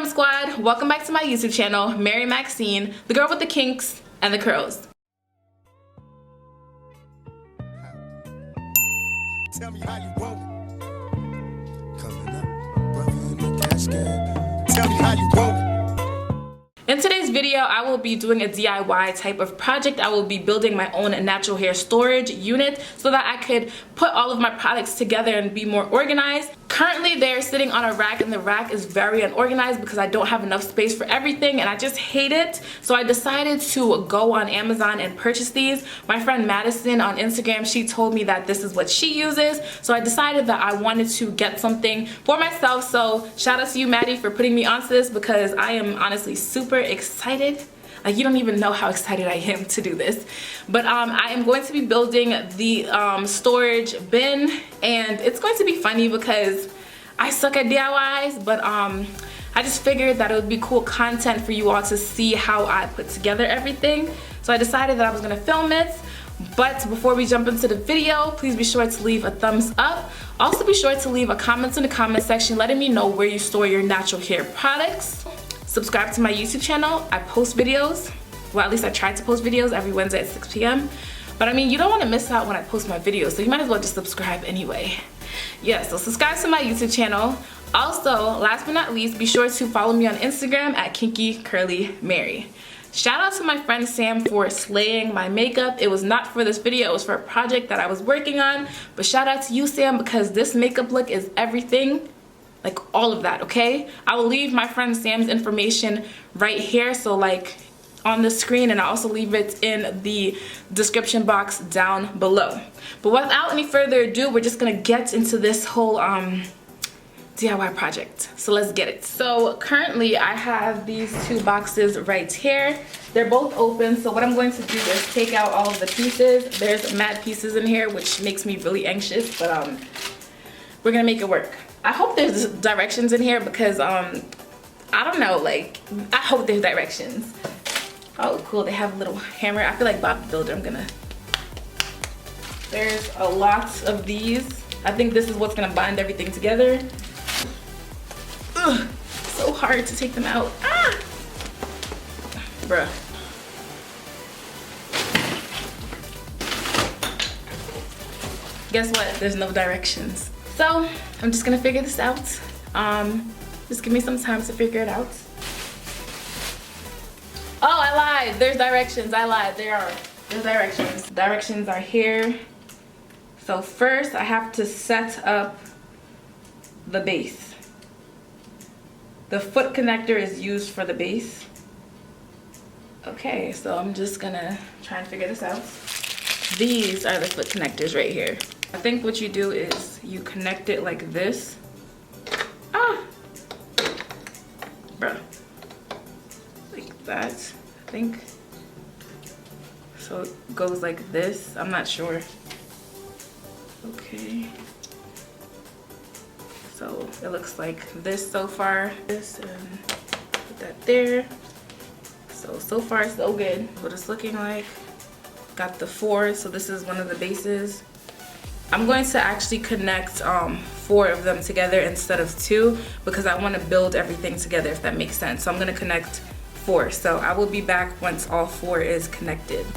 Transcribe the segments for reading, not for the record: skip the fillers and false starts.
MSquad? Welcome back to my YouTube channel, Mary Maxine, the girl with the kinks and the curls. Tell me how you want it. Coming up, brother in the casket. Tell me how you want it. In today's video, I will be doing a DIY type of project. I will be building my own natural hair storage unit so that I could put all of my products together and be more organized. Currently, they're sitting on a rack and the rack is very unorganized because I don't have enough space for everything and I just hate it. So I decided to go on Amazon and purchase these. My friend Madison on Instagram, she told me that this is what she uses. So I decided that I wanted to get something for myself. So shout out to you, Maddie, for putting me onto this because I am honestly super excited. Like, you don't even know how excited I am to do this. But I am going to be building the storage bin, and it's going to be funny because I suck at DIYs, but I just figured that it would be cool content for you all to see how I put together everything. So I decided that I was gonna film it. But before we jump into the video, please be sure to leave a thumbs up. Also be sure to leave a comment in the comment section letting me know where you store your natural hair products. Subscribe to my YouTube channel. I post videos, well, at least I try to post videos every Wednesday at 6 p.m. But I mean, you don't want to miss out when I post my videos, so you might as well just subscribe anyway. Yeah, so subscribe to my YouTube channel. Also, last but not least, be sure to follow me on Instagram at KinkyCurlyMary. Shout out to my friend Sam for slaying my makeup. It was not for this video, it was for a project that I was working on. But shout out to you, Sam, because this makeup look is everything. Like, all of that, okay? I will leave my friend Sam's information right here, so like on the screen, and I'll also leave it in the description box down below. But without any further ado, we're just gonna get into this whole DIY project. So let's get it. So currently I have these two boxes right here. They're both open, so what I'm going to do is take out all of the pieces. There's mad pieces in here, which makes me really anxious, but we're gonna make it work. I hope there's directions in here because I don't know, like, I hope there's directions. Oh cool, they have a little hammer. I feel like Bob the Builder. There's a lot of these. I think this is what's gonna bind everything together. Ugh, so hard to take them out. Ah! Bruh. Guess what? There's no directions. So I'm just gonna figure this out. Just give me some time to figure it out. Oh, I lied. There's directions. I lied. There's directions. Directions are here. So first I have to set up the base. The foot connector is used for the base. Okay, so I'm just gonna try and figure this out. These are the foot connectors right here. I think what you do is you connect it like this. Ah! Bruh. Like that, I think. So it goes like this. I'm not sure. Okay. So it looks like this so far. This and put that there. So far so good. What it's looking like. Got the 4, so this is one of the bases. I'm going to actually connect 4 of them together instead of 2 because I want to build everything together, if that makes sense. So I'm going to connect 4. So I will be back once all 4 is connected.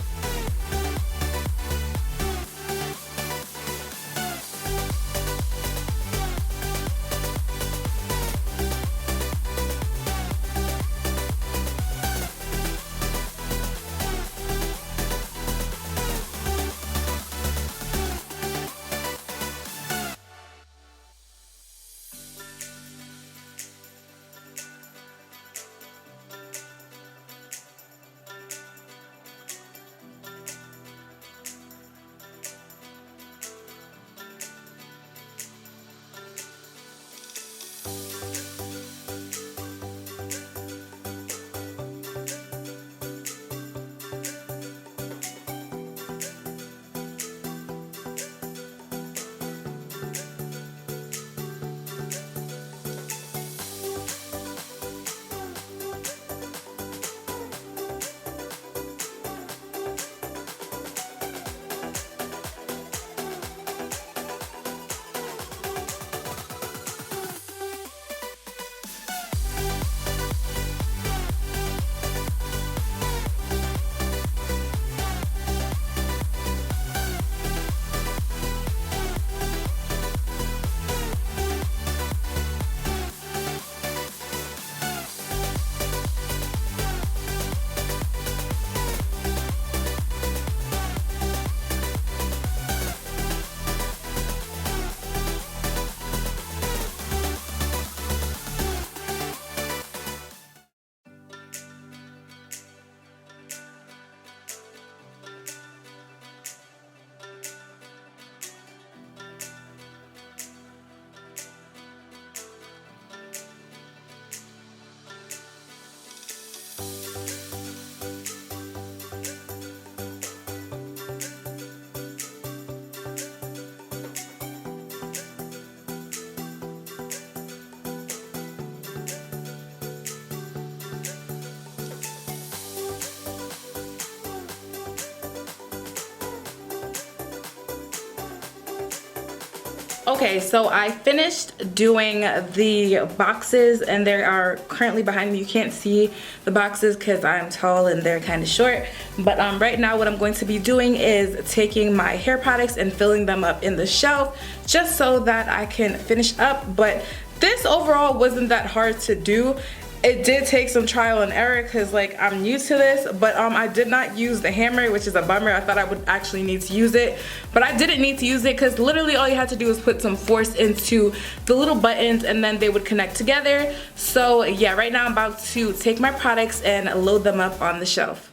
Okay, so I finished doing the boxes and they are currently behind me. You can't see the boxes because I'm tall and they're kind of short. But right now what I'm going to be doing is taking my hair products and filling them up in the shelf just so that I can finish up. But this overall wasn't that hard to do. It did take some trial and error because like I'm new to this, but I did not use the hammer, which is a bummer. I thought I would actually need to use it, but I didn't need to use it because literally all you had to do was put some force into the little buttons and then they would connect together. So yeah, right now I'm about to take my products and load them up on the shelf.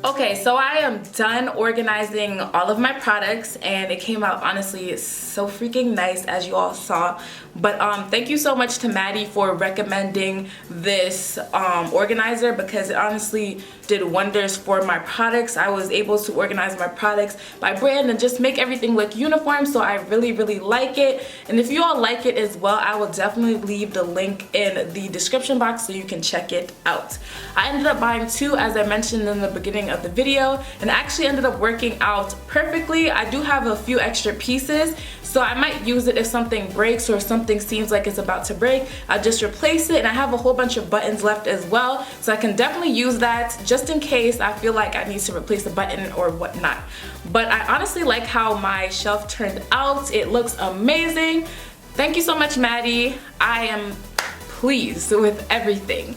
Okay, so I am done organizing all of my products and it came out honestly so freaking nice, as you all saw. But thank you so much to Maddie for recommending this organizer because it honestly did wonders for my products. I was able to organize my products by brand and just make everything look uniform, so I really like it. And if you all like it as well, I will definitely leave the link in the description box so you can check it out. I ended up buying two, as I mentioned in the beginning of the video, and actually ended up working out perfectly. I do have a few extra pieces, so I might use it if something breaks or something seems like it's about to break. I'll just replace it, and I have a whole bunch of buttons left as well, so I can definitely use that just in case I feel like I need to replace a button or whatnot. But I honestly like how my shelf turned out. It looks amazing. Thank you so much, Maddie. I am pleased with everything.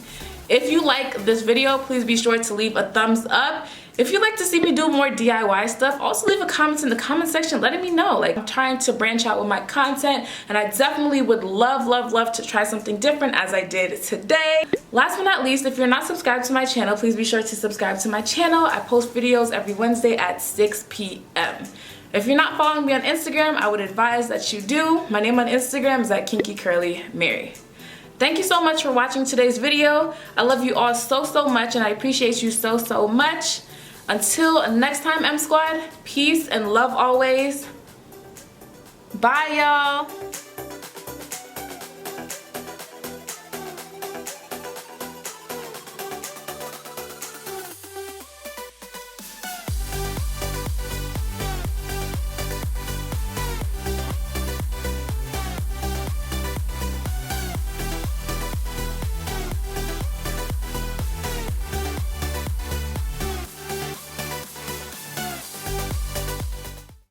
If you like this video, please be sure to leave a thumbs up. If you'd like to see me do more DIY stuff, also leave a comment in the comment section letting me know. Like, I'm trying to branch out with my content and I definitely would love to try something different as I did today. Last but not least, if you're not subscribed to my channel, please be sure to subscribe to my channel. I post videos every Wednesday at 6 p.m. If you're not following me on Instagram, I would advise that you do. My name on Instagram is @KinkyCurlyMary. Thank you so much for watching today's video. I love you all so much and I appreciate you so much. Until next time, MSquad, peace and love always. Bye, y'all.